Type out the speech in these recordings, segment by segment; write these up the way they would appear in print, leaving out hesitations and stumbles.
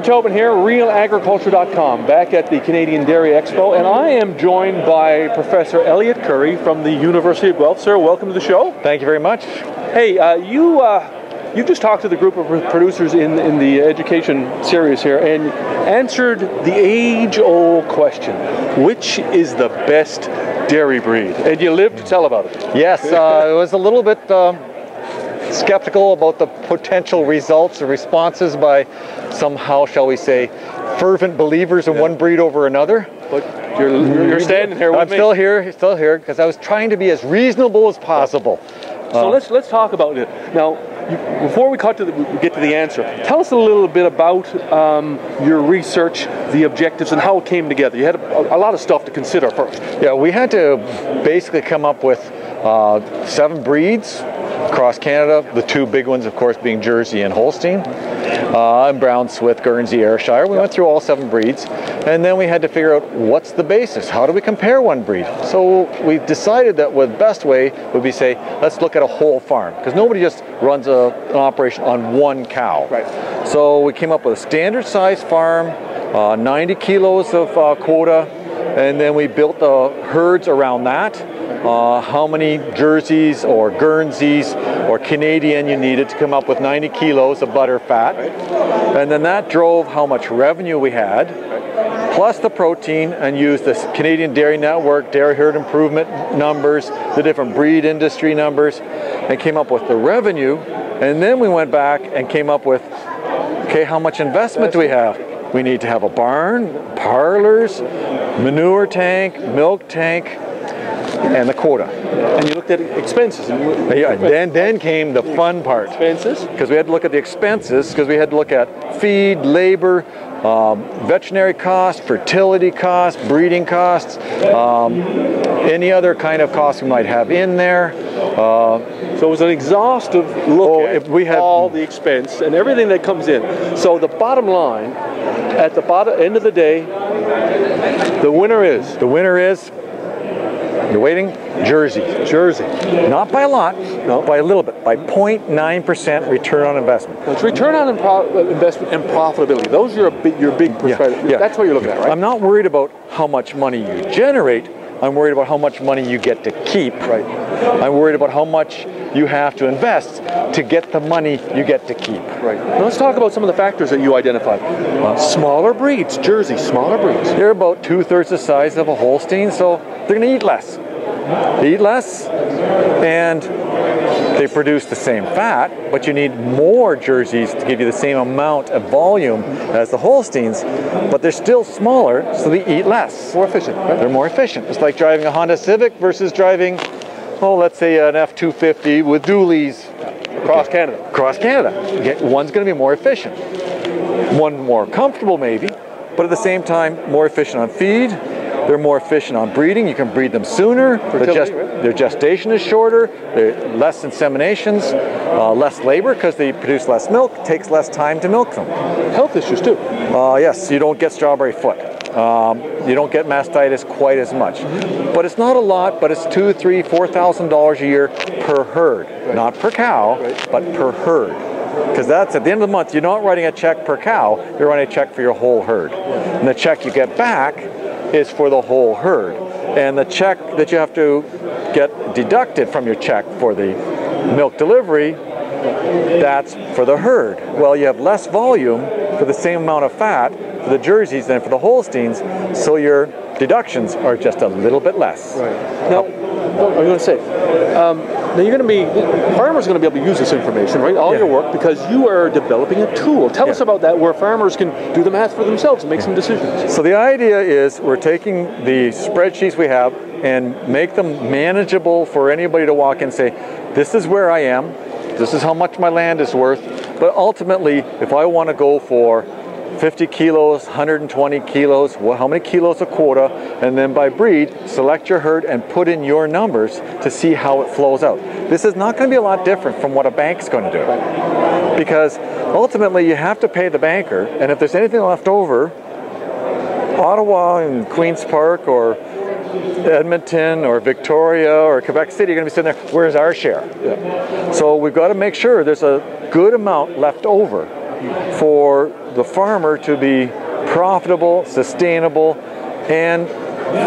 Tobin here, RealAgriculture.com, back at the Canadian Dairy Expo, and I am joined by Professor Elliot Currie from the University of Guelph. Sir, welcome to the show. Thank you very much. Hey, you just talked to the group of producers in the education series here and answered the age-old question: which is the best dairy breed? And you lived to tell about it. Yes, it was a little bit skeptical about the potential results or responses by some, how shall we say, fervent believers in one breed over another. But you're standing here with me. I'm still here, because I was trying to be as reasonable as possible. So let's talk about it now. Before we get to the answer, tell us a little bit about your research, the objectives, and how it came together. You had a lot of stuff to consider first. Yeah, we had to basically come up with 7 breeds across Canada, the 2 big ones, of course, being Jersey and Holstein, and Brown, Swith, Guernsey, Ayrshire. We went through all 7 breeds, and then we had to figure out what's the basis. How do we compare one breed? So we decided that the best way would be, say, let's look at a whole farm, because nobody just runs an operation on one cow. Right. So we came up with a standard size farm, 90 kilos of quota, and then we built the herds around that. How many Jerseys or Guernseys or Canadian you needed to come up with 90 kilos of butter fat. And then that drove how much revenue we had, plus the protein, and used the Canadian Dairy Network, Dairy Herd Improvement numbers, the different breed industry numbers, and came up with the revenue. And then we went back and came up with, okay, how much investment do we have? We need to have a barn, parlors, manure tank, milk tank, and the quota. And you looked at expenses. Yeah, then came the fun part. Expenses? Because we had to look at the expenses, because we had to look at feed, labor, veterinary costs, fertility costs, breeding costs, any other kind of costs we might have in there. So it was an exhaustive look at all the expense and everything that comes in. So the bottom line, at the end of the day, the winner is? The winner is, you're waiting? Jersey. Jersey. Not by a lot, no, by a little bit, by 0.9% return on investment. Well, it's return on investment and profitability. Those are your big perspective. Yeah. That's what you're looking at, right? I'm not worried about how much money you generate. I'm worried about how much money you get to keep. Right. I'm worried about how much you have to invest to get the money you get to keep. Right. Now let's talk about some of the factors that you identified. Smaller breeds, Jersey, smaller breeds. They're about 2/3 the size of a Holstein, so they're going to eat less. They eat less, and they produce the same fat, but you need more Jerseys to give you the same amount of volume as the Holsteins, but they're still smaller, so they eat less. More efficient, right? They're more efficient. It's like driving a Honda Civic versus driving, oh, let's say an F-250 with dualies. Across Canada. Across Canada. One's going to be more efficient. One more comfortable maybe, but at the same time, more efficient on feed. They're more efficient on breeding. You can breed them sooner. Their gestation is shorter. They're less inseminations, less labor because they produce less milk. Takes less time to milk them. Health issues too. Yes, you don't get strawberry foot. You don't get mastitis quite as much. But it's not a lot, but it's $2,000, $3,000, $4,000 a year per herd. Right. Not per cow, but per herd. Because that's at the end of the month, you're not writing a check per cow, you're writing a check for your whole herd. And the check you get back is for the whole herd. And the check that you have to get deducted from your check for the milk delivery, that's for the herd. Well, you have less volume for the same amount of fat for the Jerseys than for the Holsteins, so your deductions are just a little bit less. Right. Now, what are you going to say? Now you're going to be, farmers are going to be able to use this information, right? All your work, because you are developing a tool. Tell us about that, where farmers can do the math for themselves and make some decisions. So the idea is we're taking the spreadsheets we have and make them manageable for anybody to walk in and say, this is where I am, this is how much my land is worth, but ultimately, if I want to go for 50 kilos, 120 kilos, how many kilos a quota, and then by breed, select your herd and put in your numbers to see how it flows out. This is not going to be a lot different from what a bank's going to do. Because ultimately you have to pay the banker, and if there's anything left over, Ottawa and Queen's Park or Edmonton or Victoria or Quebec City, you're going to be sitting there, where's our share? So we've got to make sure there's a good amount left over for the farmer to be profitable, sustainable, and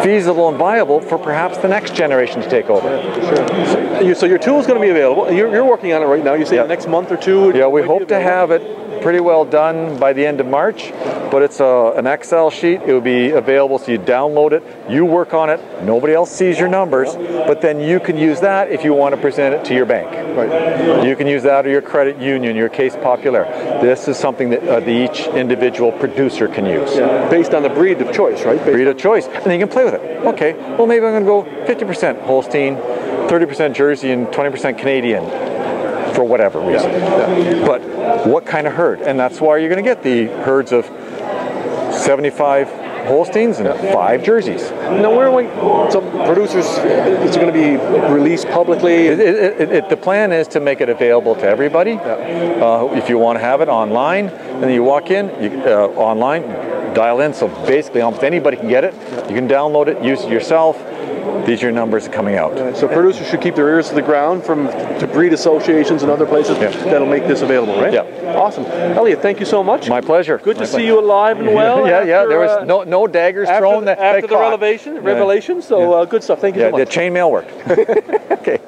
feasible and viable for perhaps the next generation to take over. Sure. So your tool is going to be available. You're working on it right now. You say the next month or two? Yeah, we hope to have it pretty well done by the end of March, but it's an Excel sheet. It will be available, so you download it, you work on it, nobody else sees your numbers, but then you can use that if you want to present it to your bank. Right. You can use that or your credit union, your Case Populaire. This is something that each individual producer can use. Yeah. Based on the breed of choice, right? Breed of choice, and then you can play with it. Okay, well maybe I'm going to go 50% Holstein, 30% Jersey, and 20% Canadian. For whatever reason. Yeah. But what kind of herd? And that's why you're going to get the herds of 75 Holsteins and 5 Jerseys. Now, where are some producers, is it going to be released publicly? The plan is to make it available to everybody. If you want to have it online, and then you walk in, online, dial in, so basically almost anybody can get it. You can download it, use it yourself. These are your numbers coming out. So producers should keep their ears to the ground to breed associations and other places that'll make this available, right? Yeah. Awesome. Elliot, thank you so much. My pleasure. Good to see you alive and well. Yeah, there was no daggers thrown. After the revelation, so good stuff. Thank you so much. The chainmail worked. Okay.